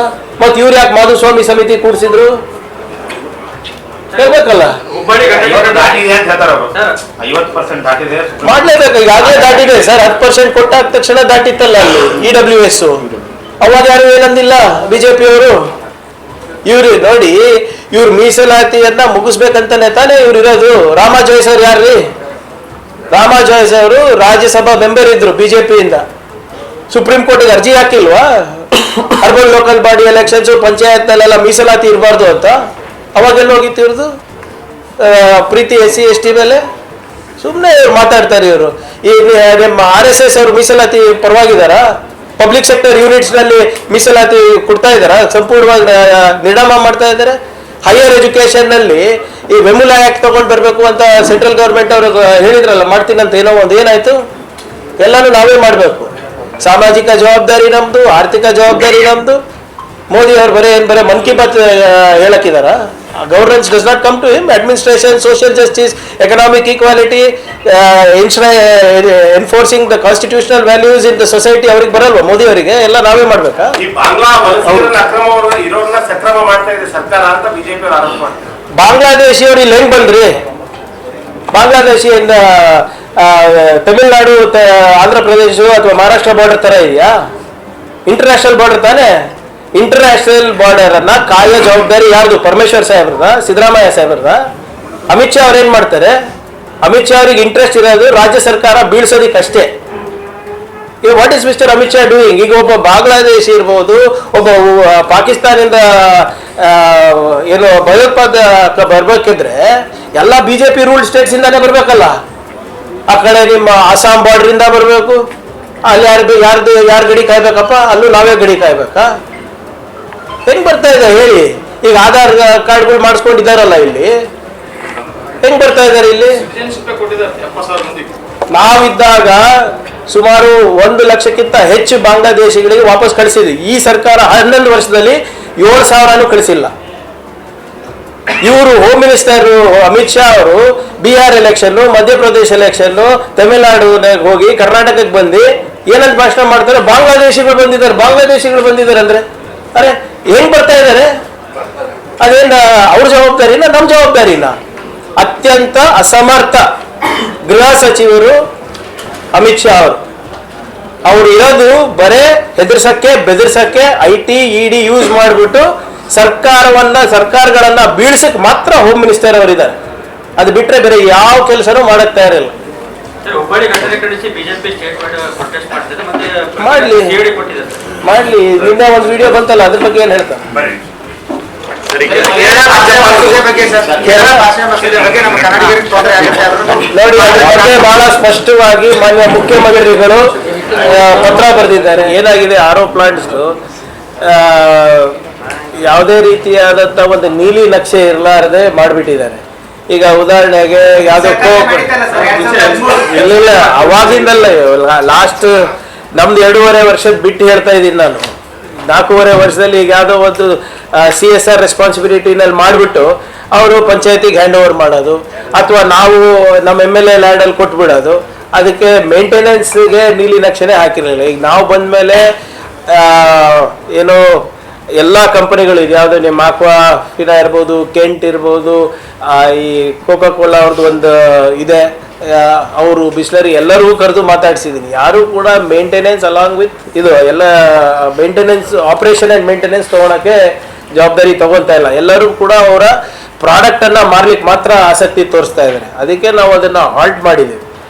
Speaker 2: ಮತ್ತೆ ಇವ್ರು ಯಾಕೆ ಮಾಧುಸ್ವಾಮಿ ಸಮಿತಿ ಕೂಡಿಸಿದ್ರು ಹೇಳ್ಬೇಕಲ್ಲ. ಮಾಡ್ಲೇಬೇಕು, ಈಗಾಗಲೇ ದಾಟಿದೆ ಸರ್. 10% ಕೊಟ್ಟಾದ ತಕ್ಷಣ ದಾಟಿತ್ತಲ್ಲ ಅಲ್ಲಿ EWS. ಅವಾಗ ಯಾರು ಏನಂದಿಲ್ಲ ಬಿಜೆಪಿಯವರು. ಇವ್ರು ನೋಡಿ, ಇವ್ರು ಮೀಸಲಾತಿಯನ್ನ ಮುಗಿಸ್ಬೇಕಂತಾನೆ ತಾನೇ ಇವ್ರು ಇರೋದು. ರಾಮ ಜೋಯ್ಸ್ ಅವ್ರು ಯಾರ್ರಿ? ರಾಮ ಜೋಯ್ಸ್ ಅವರು ರಾಜ್ಯಸಭಾ ಮೆಂಬರ್ ಇದ್ರು ಬಿಜೆಪಿಯಿಂದ. ಸುಪ್ರೀಂ ಕೋರ್ಟ್ಗೆ ಅರ್ಜಿ ಹಾಕಿಲ್ವಾ? ಅರ್ಬನ್ ಲೋಕಲ್ ಬಾಡಿ ಎಲೆಕ್ಷನ್ಸ್, ಪಂಚಾಯತ್ನಲ್ಲೆಲ್ಲ ಮೀಸಲಾತಿ ಇರಬಾರ್ದು ಅಂತ. ಅವಾಗೆಲ್ಲ ಹೋಗಿತ್ತು ಇವ್ರದ್ದು ಪ್ರೀತಿ SC/ST ಮೇಲೆ. ಸುಮ್ಮನೆ ಇವ್ರು ಮಾತಾಡ್ತಾರೆ ಇವರು. ಈಗ ನಿಮ್ಮ RSS ಅವರು ಮೀಸಲಾತಿ ಪರವಾಗಿದ್ದಾರಾ? ಪಬ್ಲಿಕ್ ಸೆಕ್ಟರ್ ಯೂನಿಟ್ಸ್ನಲ್ಲಿ ಮೀಸಲಾತಿ ಕೊಡ್ತಾ ಇದ್ದಾರಾ? ಸಂಪೂರ್ಣವಾಗಿ ನಿರ್ಣಾಮ ಮಾಡ್ತಾ ಇದ್ದಾರೆ. ಹೈಯರ್ ಎಜುಕೇಷನ್ನಲ್ಲಿ ಈ ವೆಮುಲಾ ಆ್ಯಕ್ಟ್ ತಗೊಂಡು ಬರಬೇಕು ಅಂತ ಸೆಂಟ್ರಲ್ ಗೌರ್ಮೆಂಟ್ ಅವರು ಹೇಳಿದ್ರಲ್ಲ, ಮಾಡ್ತೀನಂತ. ಏನೋ ಒಂದು ಏನಾಯ್ತು? ಎಲ್ಲನೂ ನಾವೇ ಮಾಡಬೇಕು. ಸಾಮಾಜಿಕ ಜವಾಬ್ದಾರಿ ನಮ್ಮದು, ಆರ್ಥಿಕ ಜವಾಬ್ದಾರಿ ನಮ್ಮದು. ಮೋದಿ ಅವರು ಬರೀ ಮನ್ ಕಿ ಬಾತ್ ಹೇಳಕ್ಕಿದಾರ? Governance does not come to him. Administration, social justice, economic equality, enforcing the constitutional values in the society ಅವ್ರಿಗೆ ಬರಲ್ವಾ ಮೋದಿ ಅವರಿಗೆ? ಎಲ್ಲ ನಾವೇ ಮಾಡ್ಬೇಕಾ? ಬಾಂಗ್ಲಾದೇಶಿಯವರು ಇಲ್ಲಿ ಹೆಂಗ್ ಬಂದ್ರಿ? ಬಾಂಗ್ಲಾದೇಶಿಯಿಂದ ತಮಿಳುನಾಡು, ಆಂಧ್ರ ಪ್ರದೇಶ ಅಥವಾ ಮಹಾರಾಷ್ಟ್ರ ಬಾರ್ಡರ್ ತರ ಇದೆಯಾ? ಇಂಟರ್ನ್ಯಾಷನಲ್ ಬಾರ್ಡರ್ ತಾನೇ. ಇಂಟರ್ನ್ಯಾಷನಲ್ ಬಾರ್ಡರ್ ಅನ್ನ ಕಾಯೋ ಜವಾಬ್ದಾರಿ ಯಾರ್ದು? ಪರಮೇಶ್ವರ್ ಸಾಹೇಬ್ರದ, ಸಿದ್ದರಾಮಯ್ಯ ಸಾಹೇಬ್ರದ? ಅಮಿತ್ ಶಾ ಅವ್ರು ಏನ್ ಮಾಡ್ತಾರೆ? ಅಮಿತ್ ಶಾ ಅವ್ರಿಗೆ ಇಂಟ್ರೆಸ್ಟ್ ಇರೋದು ರಾಜ್ಯ ಸರ್ಕಾರ ಬೀಳ್ಸೋದಿಕ್ಕಷ್ಟೇ. ಈಗ what is mister Amit Shah doing? ಈಗ ಒಬ್ಬ ಬಾಂಗ್ಲಾದೇಶಿ ಇರ್ಬೋದು, ಒಬ್ಬ ಪಾಕಿಸ್ತಾನದಿಂದ ಏನು ಭಯೋತ್ಪಾದಕ ಬರ್ಬೇಕಿದ್ರೆ ಎಲ್ಲ BJP ರೂಲ್ ಸ್ಟೇಟ್ಸ್ ಇಂದಾನೇ ಬರ್ಬೇಕಲ್ಲ. ಆ ಕಡೆ ನಿಮ್ಮ ಅಸ್ಸಾಂ ಬಾರ್ಡರ್ ಇಂದ ಬರಬೇಕು. ಅಲ್ಲಿ ಯಾರ ಗಡಿ ಕಾಯ್ಬೇಕಪ್ಪ? ಅಲ್ಲೂ ನಾವೇ ಗಡಿ ಕಾಯ್ಬೇಕಾ? ಹೆಂಗ್ ಬರ್ತಾ ಇದೆ ಹೇಳಿ? ಈಗ ಆಧಾರ್ ಕಾರ್ಡ್ಗಳು ಮಾಡಿಸ್ಕೊಂಡಿದ್ದಾರಲ್ಲ, ಇಲ್ಲಿ ಹೆಂಗ್ ಬರ್ತಾ ಇದ್ದಾರೆ? ಇಲ್ಲಿ ನಾವಿದ್ದಾಗ ಸುಮಾರು 1 ಲಕ್ಷಕ್ಕಿಂತ ಹೆಚ್ಚು ಬಾಂಗ್ಲಾದೇಶಿಗಳಿಗೆ ವಾಪಸ್ ಕಳಿಸಿದ್ವಿ. ಈ ಸರ್ಕಾರ 11 ವರ್ಷದಲ್ಲಿ 7,000 ಕಳಿಸಿಲ್ಲ. ಇವರು ಹೋಮ್ ಮಿನಿಸ್ಟರ್ ಅಮಿತ್ ಶಾ ಅವರು ಬಿಹಾರ್ ಎಲೆಕ್ಷನ್, ಮಧ್ಯಪ್ರದೇಶ ಎಲೆಕ್ಷನ್, ತಮಿಳುನಾಡು ಹೋಗಿ ಕರ್ನಾಟಕಕ್ಕೆ ಬಂದು ಏನಂತ ಭಾಷಣ ಮಾಡ್ತಾರೆ? ಬಾಂಗ್ಲಾದೇಶಿಗಳು ಬಂದಿದ್ದಾರೆ ಅಂದ್ರೆ, ಅರೆ ಹೆಂಗ್ ಬರ್ತಾ ಇದ್ದಾರೆ? ಅದೇನ ಅವ್ರ ಜವಾಬ್ದಾರಿನ ನಮ್ಮ ಜವಾಬ್ದಾರಿನ? ಅತ್ಯಂತ ಅಸಮರ್ಥ ಗೃಹ ಸಚಿವರು ಅಮಿತ್ ಶಾ ಅವರು ಇರೋದು ಬರೇ ಹೆದರ್ಸಕ್ಕೆ, ಬೆದರ್ಸಕ್ಕೆ, IT ED ಯೂಸ್ ಮಾಡಿಬಿಟ್ಟು ಸರ್ಕಾರಗಳನ್ನ ಬೀಳ್ಸಕ್ ಮಾತ್ರ ಹೋಮ್ ಮಿನಿಸ್ಟರ್ ಅವರಿದ್ದಾರೆ. ಅದು ಬಿಟ್ರೆ ಬೇರೆ ಯಾವ ಕೆಲಸನೂ ಮಾಡಕ್ ತಯಾರಿಲ್ಲ. ಮಾಡ್ಲಿ. ನಿನ್ನೆ ಒಂದು ವಿಡಿಯೋ ಬಂತಲ್ಲ, ಅದ್ರ ಬಗ್ಗೆ ಏನ್ ಹೇಳ್ತಾರೆ ನೋಡಿ. ಅದ್ರ ಬಗ್ಗೆ ಬಹಳ ಸ್ಪಷ್ಟವಾಗಿ ಮಾನ್ಯ ಮುಖ್ಯಮಂತ್ರಿಗಳು ಪತ್ರ ಬರೆದಿದ್ದಾರೆ. ಏನಾಗಿದೆ, ಆರೋ ಪ್ಲಾಂಟ್ಸ್ ಯಾವುದೇ ರೀತಿಯಾದಂತ ಒಂದು ನೀಲಿ ನಕ್ಷೆ ಇರಲಾರದೆ ಮಾಡಿಬಿಟ್ಟಿದ್ದಾರೆ. ಈಗ ಉದಾಹರಣೆಗೆ ಯಾವುದಕ್ಕೋ ಇಲ್ಲ, ಅವಾಗಿಂದಲ್ಲ, ಲಾಸ್ಟ್ ನಮ್ದು 2.5 ವರ್ಷದ ಬಿಟ್ಟು ಹೇಳ್ತಾ ಇದ್ದೀನಿ ನಾನು. 4.5 ವರ್ಷದಲ್ಲಿ ಈಗ ಯಾವುದೋ ಒಂದು CSR ರೆಸ್ಪಾನ್ಸಿಬಿಲಿಟಿನಲ್ಲಿ ಮಾಡಿಬಿಟ್ಟು ಅವರು ಪಂಚಾಯತಿಗೆ ಹ್ಯಾಂಡ್ ಓವರ್ ಮಾಡೋದು, ಅಥವಾ ನಾವು ನಮ್ಮ MLA ಲ್ಯಾಂಡಲ್ಲಿ ಕೊಟ್ಬಿಡೋದು. ಅದಕ್ಕೆ ಮೇಂಟೆನೆನ್ಸ್ಗೆ ನೀಲಿ ನಕ್ಷೆನೇ ಹಾಕಿರಲಿಲ್ಲ. ಈಗ ನಾವು ಬಂದಮೇಲೆ ಏನೋ ಎಲ್ಲ ಕಂಪನಿಗಳು ಇದೆ. ಯಾವುದು ನಿಮ್ಮ ಆಕ್ವಾಫಿನಾ ಇರ್ಬೋದು, ಕೆಂಟ್ ಇರ್ಬೋದು, ಈ ಕೋಕಾ ಕೋಲಾ ಅವ್ರದ್ದು ಒಂದು ಇದೆ, ಅವರು ಬಿಸ್ಲರಿ, ಎಲ್ಲರಿಗೂ ಕರೆದು ಮಾತಾಡ್ಸಿದ್ದೀನಿ. ಯಾರು ಕೂಡ ಮೇಂಟೆನೆನ್ಸ್ ಅಲಾಂಗ್ ವಿತ್ ಇದು ಎಲ್ಲ ಮೇಂಟೆನೆನ್ಸ್, ಆಪರೇಷನ್ ಆ್ಯಂಡ್ ಮೇಂಟೆನೆನ್ಸ್ ತೊಗೊಳಕ್ಕೆ ಜವಾಬ್ದಾರಿ ತಗೊಳ್ತಾ ಇಲ್ಲ. ಎಲ್ಲರೂ ಕೂಡ ಅವರ ಪ್ರಾಡಕ್ಟನ್ನು ಮಾರ್ಲಿಕ್ಕೆ ಮಾತ್ರ ಆಸಕ್ತಿ ತೋರಿಸ್ತಾ ಇದ್ದಾರೆ. ಅದಕ್ಕೆ ನಾವು ಅದನ್ನು ಹಾಲ್ಟ್ ಮಾಡಿದ್ದೀವಿ.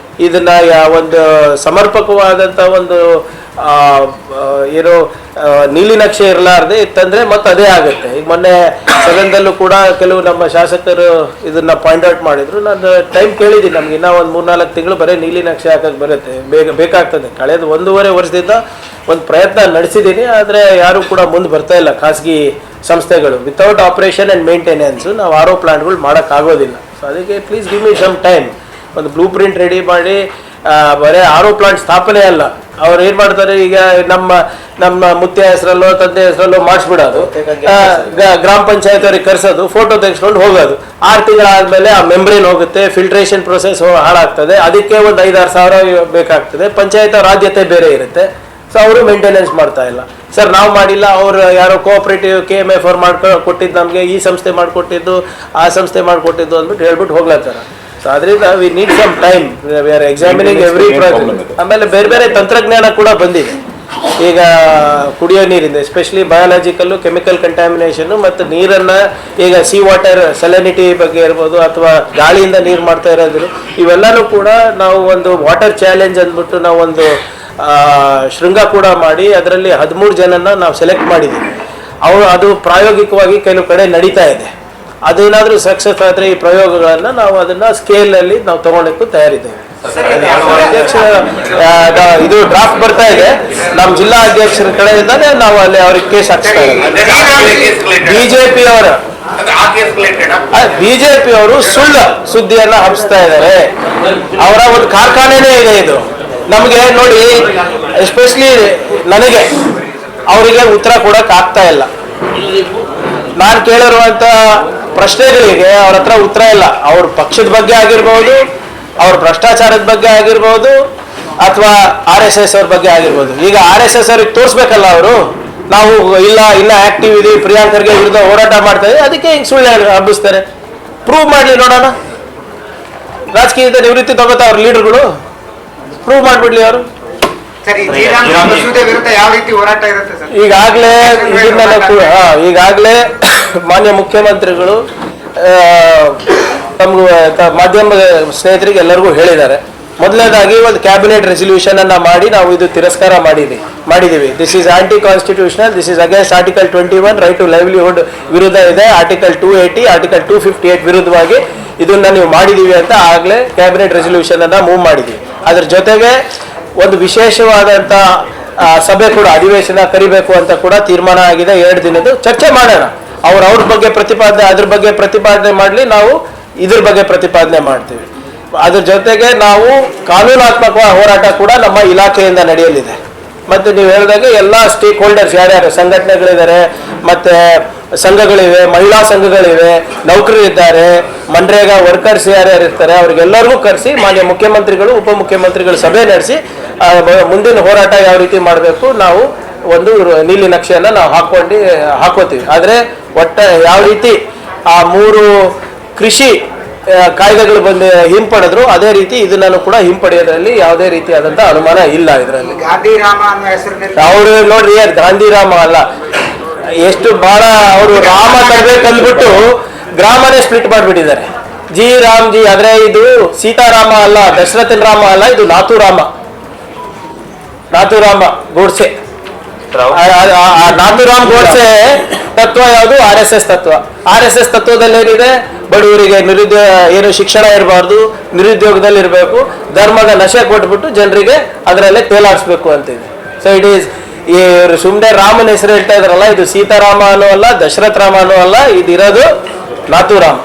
Speaker 2: ಇದನ್ನು ಒಂದು ಸಮರ್ಪಕವಾದಂಥ ಒಂದು ಏನು ನೀಲಿ ನಕ್ಷೆ ಇರಲಾರ್ದೆ ಇತ್ತಂದರೆ ಮತ್ತೆ ಅದೇ ಆಗುತ್ತೆ. ಈಗ ಮೊನ್ನೆ ಸದನದಲ್ಲೂ ಕೂಡ ಕೆಲವು ನಮ್ಮ ಶಾಸಕರು ಇದನ್ನು ಪಾಯಿಂಟ್ ಔಟ್ ಮಾಡಿದರು. ನಾನು ಟೈಮ್ ಕೇಳಿದ್ದೀನಿ, ನಮ್ಗೆ ಇನ್ನೂ ಒಂದು 3-4 ತಿಂಗಳು ಬರೀ ನೀಲಿ ನಕ್ಷೆ ಹಾಕಕ್ಕೆ ಬರುತ್ತೆ, ಬೇಕಾಗ್ತದೆ. ಕಳೆದ 1.5 ವರ್ಷದಿಂದ ಒಂದು ಪ್ರಯತ್ನ ನಡೆಸಿದ್ದೀನಿ, ಆದರೆ ಯಾರೂ ಕೂಡ ಮುಂದೆ ಬರ್ತಾ ಇಲ್ಲ. ಖಾಸಗಿ ಸಂಸ್ಥೆಗಳು ವಿತೌಟ್ ಆಪರೇಷನ್ ಆ್ಯಂಡ್ ಮೇಂಟೆನೆನ್ಸು ನಾವು ಆರೋ ಪ್ಲಾಂಟ್ಗಳು ಮಾಡೋಕ್ಕಾಗೋದಿಲ್ಲ. ಸೊ ಅದಕ್ಕೆ please give me some time. ಒಂದು ಬ್ಲೂ ಪ್ರಿಂಟ್ ರೆಡಿ ಮಾಡಿ, ಬರೀ ಆರೋ ಪ್ಲಾಂಟ್ ಸ್ಥಾಪನೆ ಅಲ್ಲ, ಅವ್ರು ಏನು ಮಾಡ್ತಾರೆ, ಈಗ ನಮ್ಮ ನಮ್ಮ ಮುತ್ಯ ಹೆಸರಲ್ಲೋ ತಂದೆ ಹೆಸರಲ್ಲೋ ಮಾಡಿಸ್ಬಿಡೋದು, ಗ್ರಾಮ ಪಂಚಾಯತ್ ಅವ್ರಿಗೆ ಕರ್ಸೋದು, ಫೋಟೋ ತೆಗೆಸ್ಕೊಂಡು ಹೋಗೋದು. 6 ತಿಂಗಳಾದ್ಮೇಲೆ ಆ ಮೆಂಬ್ರೇನ್ ಹೋಗುತ್ತೆ, ಫಿಲ್ಟ್ರೇಷನ್ ಪ್ರೊಸೆಸ್ ಹಾಳಾಗ್ತದೆ, ಅದಕ್ಕೆ ಒಂದು 5-6 ಸಾವಿರ ಬೇಕಾಗ್ತದೆ. ಪಂಚಾಯತ್ ಅವ್ರ ಆದ್ಯತೆ ಬೇರೆ ಇರುತ್ತೆ, ಸೊ ಅವರು ಮೇಂಟೆನೆನ್ಸ್ ಮಾಡ್ತಾ ಇಲ್ಲ. ಸರ್ ನಾವು ಮಾಡಿಲ್ಲ, ಅವರು ಯಾರೋ ಕೋಆಪರೇಟಿವ್ KMF ಅವ್ರು ಕೊಟ್ಟಿದ್ದು ನಮಗೆ, ಈ ಸಂಸ್ಥೆ ಮಾಡಿಕೊಟ್ಟಿದ್ದು, ಆ ಸಂಸ್ಥೆ ಮಾಡಿಕೊಟ್ಟಿದ್ದು ಅಂದ್ಬಿಟ್ಟು ಹೇಳ್ಬಿಟ್ಟು ಹೋಗ್ಲತ್ತಾರ. ಸೊ ಅದರಿಂದ we need some time, we are examining every project. ಆಮೇಲೆ ಬೇರೆ ಬೇರೆ ತಂತ್ರಜ್ಞಾನ ಕೂಡ ಬಂದಿದೆ ಈಗ ಕುಡಿಯೋ ನೀರಿಂದ, ಎಸ್ಪೆಷಲಿ ಬಯಾಲಜಿಕಲ್ಲು, ಕೆಮಿಕಲ್ ಕಂಟ್ಯಾಮಿನೇಷನ್ ಮತ್ತು ನೀರನ್ನು ಈಗ ಸಿ ವಾಟರ್ ಸೆಲೆನಿಟಿ ಬಗ್ಗೆ ಇರ್ಬೋದು ಅಥವಾ ಗಾಳಿಯಿಂದ ನೀರು ಮಾಡ್ತಾ ಇರೋದು, ಇವೆಲ್ಲನೂ ಕೂಡ ನಾವು ಒಂದು ವಾಟರ್ ಚಾಲೆಂಜ್ ಅಂದ್ಬಿಟ್ಟು ನಾವು ಒಂದು ಶೃಂಗ ಕೂಡ ಮಾಡಿ ಅದರಲ್ಲಿ 13 ಜನನ ನಾವು ಸೆಲೆಕ್ಟ್ ಮಾಡಿದ್ದೀವಿ. ಅದು ಪ್ರಾಯೋಗಿಕವಾಗಿ ಕೆಲವು ಕಡೆ ನಡೀತಾ ಇದೆ. ಅದೇನಾದರೂ ಸಕ್ಸಸ್ ಆದರೆ ಈ ಪ್ರಯೋಗಗಳನ್ನು ನಾವು ಅದನ್ನು ಸ್ಕೇಲಲ್ಲಿ ನಾವು ತಗೊಳ್ಳೋಕ್ಕೂ ತಯಾರಿದ್ದೇವೆ. ಅಧ್ಯಕ್ಷ ಇದು ಡ್ರಾಫ್ಟ್ ಬರ್ತಾ ಇದೆ, ನಮ್ಮ ಜಿಲ್ಲಾ ಅಧ್ಯಕ್ಷರ ಕಡೆಯಿಂದಾನೆ ನಾವು ಅಲ್ಲಿ ಅವ್ರಿಗೆ ಕೇಸ್ ಹಾಕ್ಸ್ತಾ ಇದ್ದೀವಿ. ಬಿಜೆಪಿ ಅವರು ಸುಳ್ಳು ಸುದ್ದಿಯನ್ನ ಹಬ್ಬಿಸ್ತಾ ಇದ್ದಾರೆ. ಅವರ ಒಂದು ಕಾರ್ಖಾನೆನೇ ಇದೆ ಇದು. ನಮಗೆ ನೋಡಿ, ಎಸ್ಪೆಷಲಿ ನನಗೆ ಅವರಿಗೆ ಉತ್ತರ ಕೊಡಕ್ ಆಗ್ತಾ ಇಲ್ಲ. ನಾನು ಕೇಳಿರುವಂತ ಪ್ರಶ್ನೆಗಳಿಗೆ ಅವ್ರ ಹತ್ರ ಉತ್ತರ ಇಲ್ಲ. ಅವ್ರ ಪಕ್ಷದ ಬಗ್ಗೆ ಆಗಿರ್ಬೋದು, ಅವ್ರ ಭ್ರಷ್ಟಾಚಾರದ ಬಗ್ಗೆ ಆಗಿರ್ಬೋದು, ಅಥವಾ RSS ಅವ್ರ ಬಗ್ಗೆ ಆಗಿರ್ಬೋದು. ಈಗ RSS ಅವ್ರಿಗೆ ತೋರಿಸ್ಬೇಕಲ್ಲ, ಅವರು ನಾವು ಇಲ್ಲ ಆಕ್ಟಿವ್ ಇದೀವಿ, ಪ್ರಿಯಾಂಕ್ ಖರ್ಗೆ ವಿರುದ್ಧ ಹೋರಾಟ ಮಾಡ್ತಾ ಇದ್ದೀವಿ, ಅದಕ್ಕೆ ಹಿಂಗೆ ಸುಳ್ಳು ಹಬ್ಬಿಸ್ತಾರೆ. ಪ್ರೂವ್ ಮಾಡಲಿ ನೋಡೋಣ. ರಾಜಕೀಯದ ನಿವೃತ್ತಿ ತಗೋತಾ ಅವ್ರ ಲೀಡರ್ಗಳು ಪ್ರೂವ್ ಮಾಡಿಬಿಡ್ಲಿ ಅವರು. ಈಗಾಗಲೇ ಈಗಾಗಲೇ ಮಾನ್ಯ ಮುಖ್ಯಮಂತ್ರಿಗಳು ನಮ್ಗೆ ಮಾಧ್ಯಮ ಸ್ನೇಹಿತರಿಗೆ ಎಲ್ಲರಿಗೂ ಹೇಳಿದ್ದಾರೆ. ಮೊದಲನೇದಾಗಿ ಒಂದು ಕ್ಯಾಬಿನೆಟ್ ರೆಸಲ್ಯೂಷನ್ ಅನ್ನ ಮಾಡಿ ನಾವು ಇದು ತಿರಸ್ಕಾರ ಮಾಡಿದ್ದೀವಿ. This is anti constitutional, this is against article 21 right to livelihood ವಿರುದ್ಧ ಇದೆ, ಆರ್ಟಿಕಲ್ 280, ಆರ್ಟಿಕಲ್ 258 ವಿರುದ್ಧವಾಗಿ ಇದನ್ನ ನೀವು ಮಾಡಿದೀವಿ ಅಂತ ಆಗಲೇ ಕ್ಯಾಬಿನೆಟ್ ರೆಸಲ್ಯೂಷನ್ ಅನ್ನ ಮೂವ್ ಮಾಡಿದ್ದೀವಿ. ಅದ್ರ ಜೊತೆಗೆ ಒಂದು ವಿಶೇಷವಾದಂಥ ಸಭೆ ಕೂಡ, ಅಧಿವೇಶನ ಕರಿಬೇಕು ಅಂತ ಕೂಡ ತೀರ್ಮಾನ ಆಗಿದೆ. 2 ದಿನದ್ದು ಚರ್ಚೆ ಮಾಡೋಣ. ಅವ್ರ ಬಗ್ಗೆ ಪ್ರತಿಪಾದನೆ, ಅದ್ರ ಬಗ್ಗೆ ಪ್ರತಿಪಾದನೆ ಮಾಡಲಿ, ನಾವು ಇದ್ರ ಬಗ್ಗೆ ಪ್ರತಿಪಾದನೆ ಮಾಡ್ತೀವಿ. ಅದ್ರ ಜೊತೆಗೆ ನಾವು ಕಾನೂನಾತ್ಮಕ ಹೋರಾಟ ಕೂಡ ನಮ್ಮ ಇಲಾಖೆಯಿಂದ ನಡೆಯಲಿದೆ. ಮತ್ತು ನೀವು ಹೇಳಿದಾಗ ಎಲ್ಲ ಸ್ಟೇಕ್ ಹೋಲ್ಡರ್ಸ್ ಯಾರ್ಯಾರು ಸಂಘಟನೆಗಳಿದ್ದಾರೆ, ಮತ್ತು ಸಂಘಗಳಿವೆ, ಮಹಿಳಾ ಸಂಘಗಳಿವೆ, ನೌಕರರಿದ್ದಾರೆ, ಮನ್ರೇಗಾ ವರ್ಕರ್ಸ್ ಯಾರ್ಯಾರು ಇರ್ತಾರೆ, ಅವ್ರಿಗೆಲ್ಲರಿಗೂ ಕರೆಸಿ ಮಾನ್ಯ ಮುಖ್ಯಮಂತ್ರಿಗಳು, ಉಪಮುಖ್ಯಮಂತ್ರಿಗಳು ಸಭೆ ನಡೆಸಿ ಮುಂದಿನ ಹೋರಾಟ ಯಾವ ರೀತಿ ಮಾಡಬೇಕು ನಾವು ಒಂದು ನೀಲಿ ನಕ್ಷೆಯನ್ನು ನಾವು ಹಾಕೋತೀವಿ. ಆದರೆ ಯಾವ ರೀತಿ ಆ 3 ಕೃಷಿ ಕಾಯ್ದೆಗಳು ಹಿಂಪಡೆದ್ರು, ಅದೇ ರೀತಿ ಇದನ್ನು ಕೂಡ ಹಿಂಪಡೆಯೋದ್ರಲ್ಲಿ ಯಾವುದೇ ರೀತಿಯಾದಂಥ ಅನುಮಾನ ಇಲ್ಲ. ಇದರಲ್ಲಿ ಅವರು ನೋಡ್ರಿ, ಗಾಂಧಿರಾಮ ಅಲ್ಲ, ಎಷ್ಟು ಬಹಳ ಅವರು ರಾಮ ತರಬೇಕಂದ್ಬಿಟ್ಟು ಗ್ರಾಮನೇ ಸ್ಪ್ಲಿಟ್ ಮಾಡಿಬಿಟ್ಟಿದ್ದಾರೆ. ರಾಮ್ಜಿ, ಆದ್ರೆ ಇದು ಸೀತಾರಾಮ ಅಲ್ಲ, ದಶರಥನ್ ರಾಮ ಅಲ್ಲ, ಇದು ನಾಥುರಾಮ ಗೋಡ್ಸೆ. ನಾಥುರಾಮ್ ಗೋಡ್ಸೆ ತತ್ವ ಯಾವುದು? RSS ತತ್ವ. RSS ತತ್ವದಲ್ಲಿ ಏನಿದೆ? ಬಡವರಿಗೆ ಏನು ಶಿಕ್ಷಣ ಇರಬಾರ್ದು, ನಿರುದ್ಯೋಗದಲ್ಲಿ ಇರಬೇಕು, ಧರ್ಮದ ನಶೆ ಕೊಟ್ಬಿಟ್ಟು ಜನರಿಗೆ ಅದರಲ್ಲೇ ತೇಲಾಡಿಸ್ಬೇಕು ಅಂತಿದೆ. ಸೊ ಇಟ್ ಈಸ್ ಸುಮ್ಮನೆ ರಾಮನ ಹೆಸರು ಹೇಳ್ತಾ ಇದ್ರಲ್ಲ, ಇದು ಸೀತಾರಾಮ ಅನ್ನೋ ಅಲ್ಲ, ದಶರಥ ರಾಮ ಅನ್ನೋ ಅಲ್ಲ, ಇದಿರೋದು ನಾಥುರಾಮ್.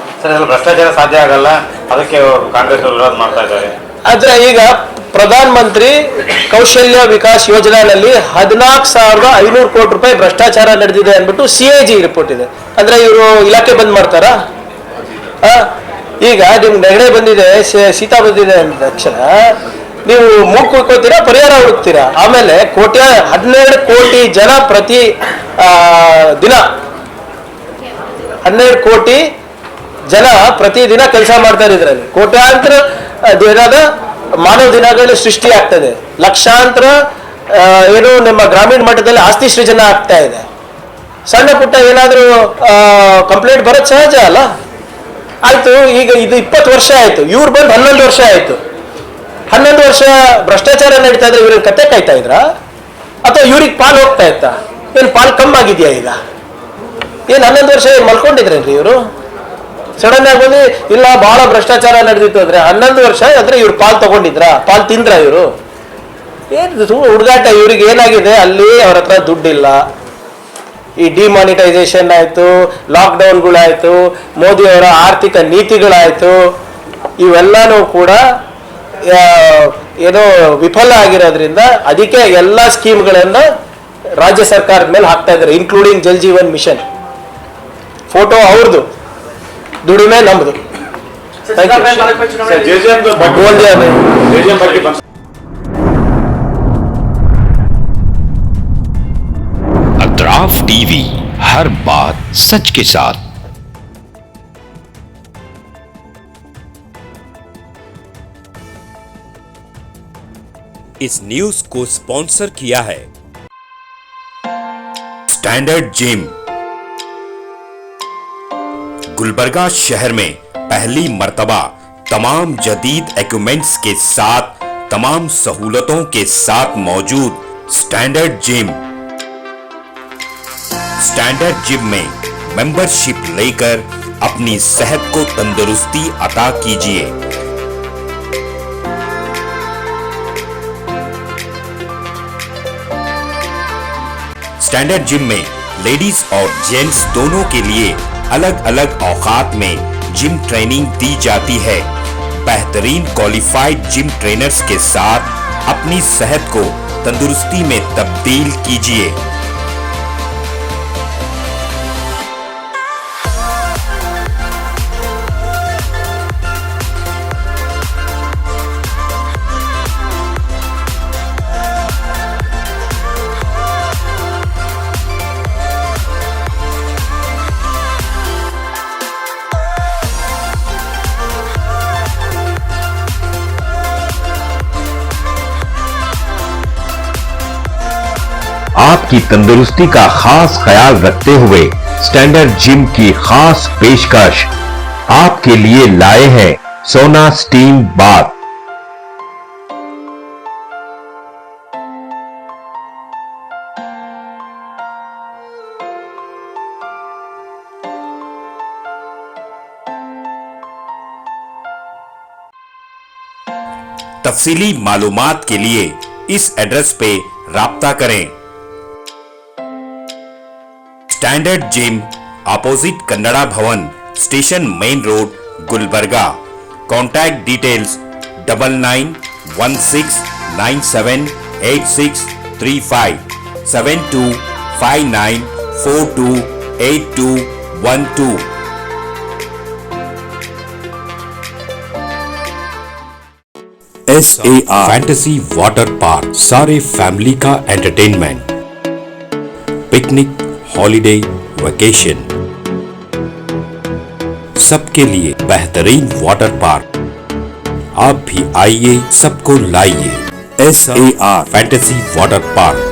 Speaker 4: ಭ್ರಷ್ಟಾಚಾರ ಸಾಧ್ಯ ಆಗಲ್ಲ, ಅದಕ್ಕೆ ಕಾಂಗ್ರೆಸ್ ವಿರೋಧ ಮಾಡ್ತಾ ಇದ್ದಾರೆ.
Speaker 2: ಆದ್ರೆ ಈಗ ಪ್ರಧಾನ ಮಂತ್ರಿ ಕೌಶಲ್ಯ ವಿಕಾಸ್ ಯೋಜನೆಯಲ್ಲಿ 14,500 ಕೋಟಿ ರೂಪಾಯಿ ಭ್ರಷ್ಟಾಚಾರ ನಡೆದಿದೆ ಅಂದ್ಬಿಟ್ಟು CAG ರಿಪೋರ್ಟ್ ಇದೆ. ಅಂದ್ರೆ ಇವರು ಇಲಾಖೆ ಬಂದ್ ಮಾಡ್ತಾರ? ಈಗ ನಿಮ್ಗೆ ನೆಗಡೆ ಬಂದಿದೆ, ಶೀತ ಬಂದಿದೆ ಅಂದ ತಕ್ಷಣ ನೀವು ಮೂಗು ಕುಯ್ಕೋತೀರಾ, ಪರಿಹಾರ ಹುಡುಕ್ತೀರಾ. ಆಮೇಲೆ 12 ಕೋಟಿ ಜನ ಪ್ರತಿ ದಿನ 12 ಕೋಟಿ ಜನ ಪ್ರತಿದಿನ ಕೆಲಸ ಮಾಡ್ತಾರೆ. ಇದರಲ್ಲಿ ಕೋಟ್ಯಾಂತರ ದಿನದ ಮಾನವ ದಿನಗಳು ಸೃಷ್ಟಿ ಆಗ್ತದೆ. ಲಕ್ಷಾಂತರ ಏನು ನಿಮ್ಮ ಗ್ರಾಮೀಣ ಮಟ್ಟದಲ್ಲಿ ಆಸ್ತಿ ಸೃಜನ ಆಗ್ತಾ ಇದೆ. ಸಣ್ಣ ಪುಟ್ಟ ಏನಾದರೂ ಕಂಪ್ಲೇಂಟ್ ಬರೋದು ಸಹಜ ಅಲ್ಲ. ಆಯ್ತು, ಈಗ ಇದು 20 ವರ್ಷ ಆಯ್ತು, ಇವ್ರು ಬಂದು 11 ವರ್ಷ ಆಯ್ತು. 11 ವರ್ಷ ಭ್ರಷ್ಟಾಚಾರ ನಡೀತಾ ಇದ್ರೆ ಇವ್ರಿಗೆ ಕತೆ ಕಾಯ್ತಾ ಇದ್ರಾ, ಅಥವಾ ಇವ್ರಿಗೆ ಪಾಲ್ ಹೋಗ್ತಾ ಇತ್ತಾ? ಏನು ಪಾಲ್ ಕಮ್ಮಾಗಿದ್ಯಾ? ಈಗ ಏನು 11 ವರ್ಷ ಮಲ್ಕೊಂಡಿದ್ರೇನ್ರಿ ಇವರು? ಸಡನ್ ಆಗಿ ಬಂದು ಇಲ್ಲ ಬಹಳ ಭ್ರಷ್ಟಾಚಾರ ನಡೆದಿತ್ತು ಅಂದ್ರೆ 11 ವರ್ಷ ಅಂದ್ರೆ ಇವ್ರು ಪಾಲ್ ತಗೊಂಡಿದ್ರ, ಪಾಲ್ ತಿಂದ್ರ ಇವರು? ಏನು ಹುಡುಗಾಟ ಇವ್ರಿಗೆ? ಏನಾಗಿದೆ ಅಲ್ಲಿ? ಅವ್ರ ಹತ್ರ ದುಡ್ಡಿಲ್ಲ. ಈ ಡಿಮಾನಿಟೈಸೇಷನ್ ಆಯ್ತು, ಲಾಕ್ಡೌನ್ಗಳಾಯ್ತು, ಮೋದಿ ಅವರ ಆರ್ಥಿಕ ನೀತಿಗಳಾಯ್ತು, ಇವೆಲ್ಲನೂ ಕೂಡ ಏನೋ ವಿಫಲ ಆಗಿರೋದ್ರಿಂದ ಅದಕ್ಕೆ ಎಲ್ಲ ಸ್ಕೀಮ್ಗಳನ್ನ ರಾಜ್ಯ ಸರ್ಕಾರದ ಮೇಲೆ ಹಾಕ್ತಾ ಇದ್ದಾರೆ, including Jal Jeevan Mission. Photo ಅವ್ರದ್ದು, ದುಡಿಮೆ ನಮ್ದು. ಬೋಲ್ ದಿಯಾ मैं.
Speaker 6: अतराफ टीवी, हर बात सच के साथ।
Speaker 1: इस न्यूज को स्पॉन्सर किया है स्टैंडर्ड जिम। गुलबर्गा शहर में पहली मर्तबा तमाम जदीद इक्विपमेंट्स के साथ, तमाम सहूलतों के साथ मौजूद स्टैंडर्ड जिम। स्टैंडर्ड जिम में मेंबरशिप लेकर अपनी सेहत को तंदुरुस्ती अता कीजिए। स्टैंडर्ड जिम में लेडीज और जेंट्स दोनों के लिए अलग अलग औकात में जिम ट्रेनिंग दी जाती है। बेहतरीन क्वालिफाइड जिम ट्रेनर्स के साथ अपनी सेहत को तंदुरुस्ती में तब्दील कीजिए।
Speaker 6: आपकी तंदुरुस्ती का खास ख्याल रखते हुए स्टैंडर्ड जिम की खास पेशकश आपके लिए लाए हैं सोना स्टीम बाथ।
Speaker 1: तफसीली मालूमात के लिए इस एड्रेस पे राब्ता करें। स्टैंडर्ड जिम, अपोजिट कन्नड़ा भवन, station main road, Gulbarga. Contact details 9916978635 7259428212। SAR fantasy water park, सारे फैमिली का एंटरटेनमेंट, पिकनिक, हॉलिडे, वेकेशन, सबके लिए बेहतरीन वाटर पार्क। आप भी आइए, सबको लाइए। SAR fantasy water park.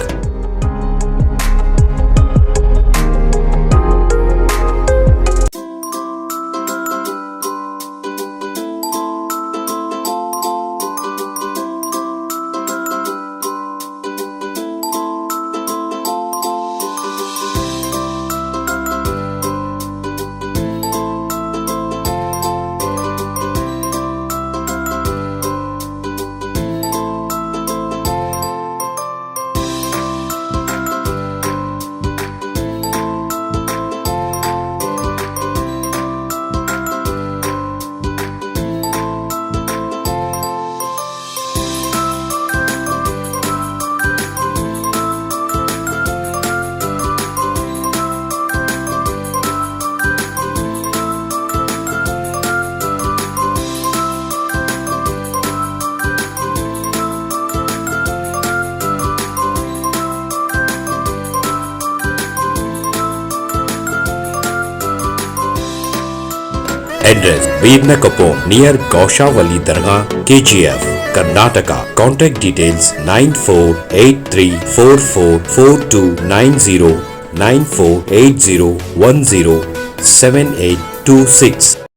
Speaker 1: Address Vednakapo near Gaushavali Dargah, KGF, Karnataka. Contact details 9483444290 9480107826.